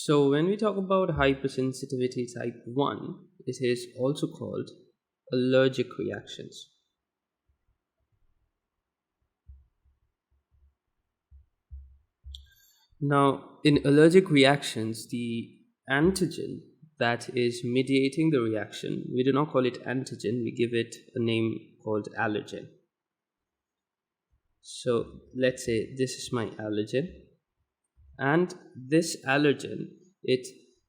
So when we talk about hypersensitivity type 1, it is also called allergic reactions. Now, in allergic reactions, the antigen that is mediating the reaction, we do not call it antigen, we give it a name called allergen. So let's say this is my allergen, and this allergen, it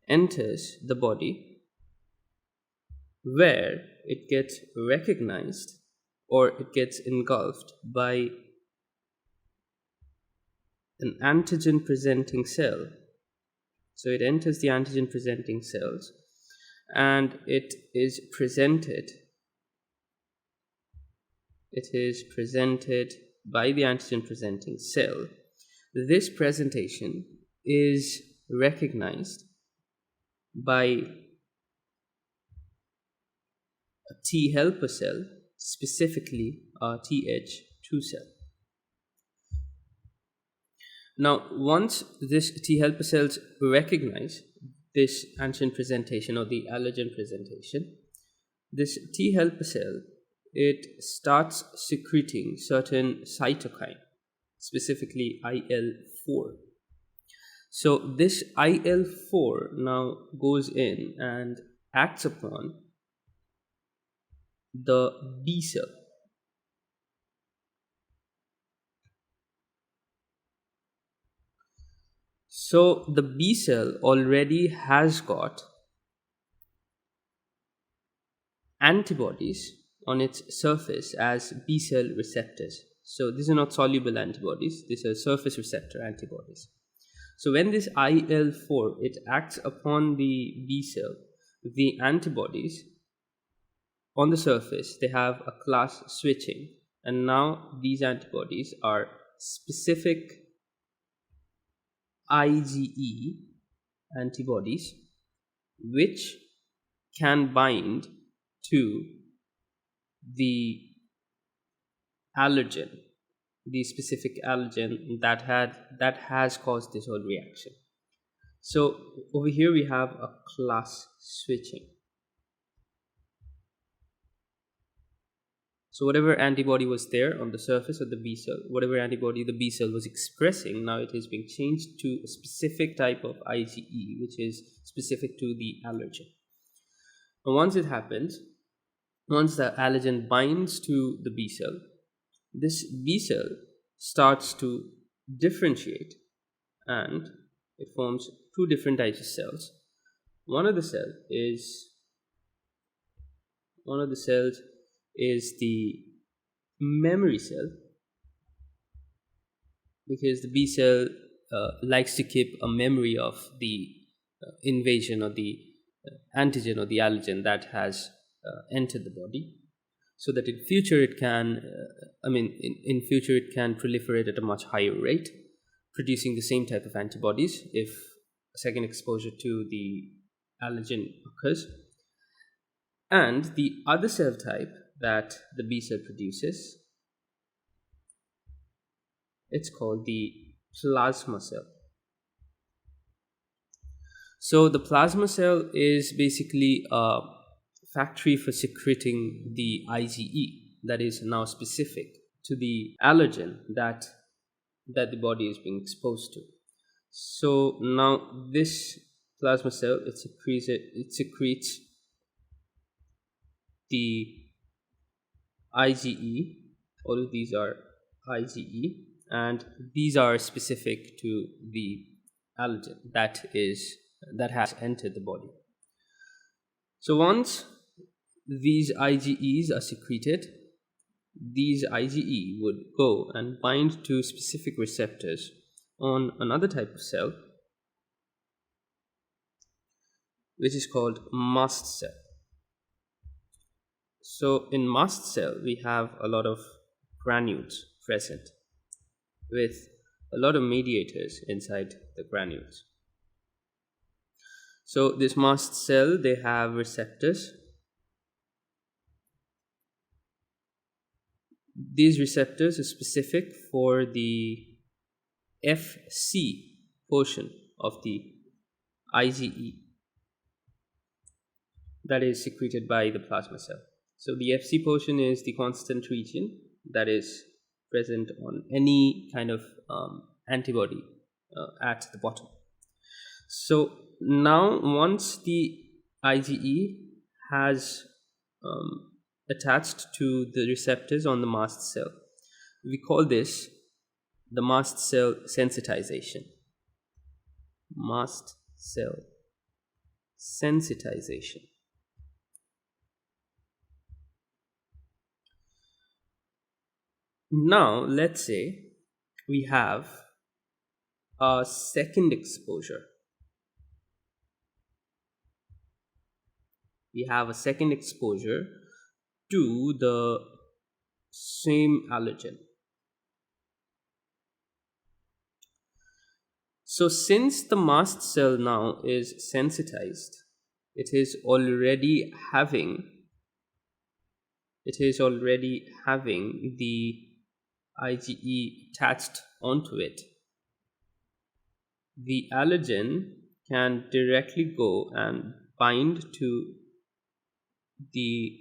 enters the body where it gets recognized or it gets engulfed by an antigen presenting cell. So it enters the antigen presenting cells and it is presented by the antigen presenting cell. This presentation is recognized by a T helper cell, specifically a Th2 cell. Now, once this T helper cells recognize this antigen presentation or the allergen presentation, this T helper cell, it starts secreting certain cytokine, specifically IL-4. So this IL-4 now goes in and acts upon the B cell. So the B cell already has got antibodies on its surface as B cell receptors. So these are not soluble antibodies, these are surface receptor antibodies. So when this IL-4 it acts upon the B cell, the antibodies on the surface, they have a class switching, and now these antibodies are specific IgE antibodies which can bind to the allergen, the specific allergen that has caused this whole reaction. So over here we have a class switching. So whatever antibody was there on the surface of the B cell, whatever antibody the B cell was expressing, now it is being changed to a specific type of IgE, which is specific to the allergen. And once it happens, once the allergen binds to the B cell, this B cell starts to differentiate and it forms two different types of cells. One of the cells is the memory cell, because the B cell likes to keep a memory of the invasion or the antigen or the allergen that has entered the body, so that in future it can in future it can proliferate at a much higher rate, producing the same type of antibodies if a second exposure to the allergen occurs. And the other cell type that the B cell produces, it's called the plasma cell. So the plasma cell is basically a factory for secreting the IgE that is now specific to the allergen that the body is being exposed to. So now this plasma cell, it secretes the IgE. All of these are IgE, and these are specific to the allergen that has entered the body. So once these IgEs are secreted, these IgE would go and bind to specific receptors on another type of cell, which is called mast cell. So in mast cell, we have a lot of granules present with a lot of mediators inside the granules. So this mast cell, they have receptors. These receptors are specific for the Fc portion of the IgE that is secreted by the plasma cell. So the Fc portion is the constant region that is present on any kind of antibody at the bottom. So now once the IgE has attached to the receptors on the mast cell, we call this the mast cell sensitization. Mast cell sensitization. Now let's say we have a second exposure. We have a second exposure to the same allergen. So since the mast cell now is sensitized, it is already having the IgE attached onto it. The allergen can directly go and bind to the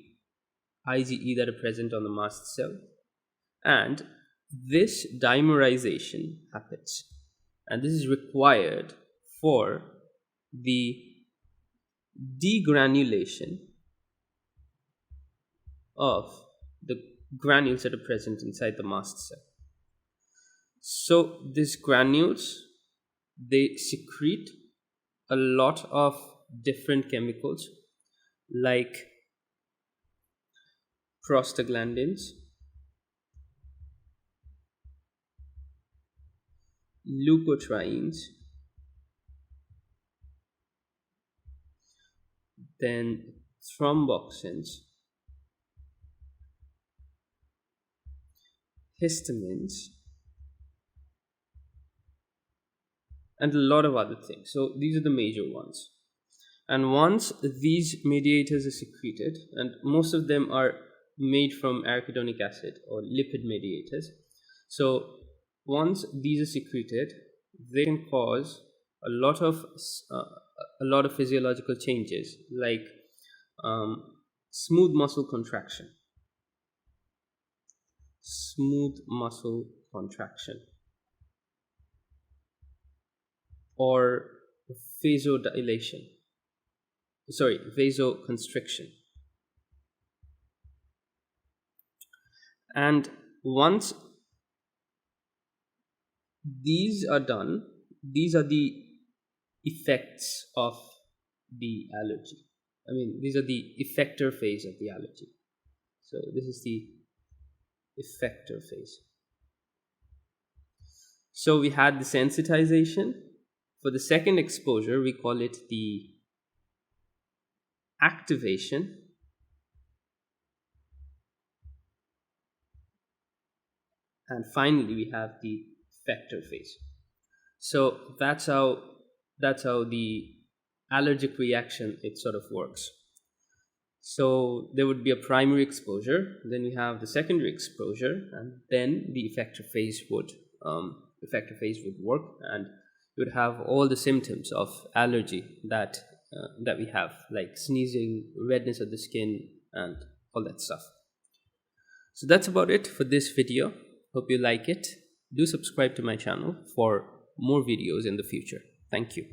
IgE that are present on the mast cell, and this dimerization happens, and this is required for the degranulation of the granules that are present inside the mast cell. So these granules, they secrete a lot of different chemicals like prostaglandins, leukotrienes, then thromboxans, histamines, and a lot of other things. So these are the major ones. And once these mediators are secreted, and most of them are made from arachidonic acid or lipid mediators, so once these are secreted, they can cause a lot of physiological changes like smooth muscle contraction, or vasoconstriction. And once these are done, these are the effects of the allergy. These are the effector phase of the allergy. So this is the effector phase. So we had the sensitization. For the second exposure, we call it the activation. And finally, we have the effector phase. So that's how the allergic reaction, it sort of works. So there would be a primary exposure, then we have the secondary exposure, and then the effector phase would work, and you would have all the symptoms of allergy that we have, like sneezing, redness of the skin, and all that stuff. So that's about it for this video. Hope you like it. Do subscribe to my channel for more videos in the future. Thank you.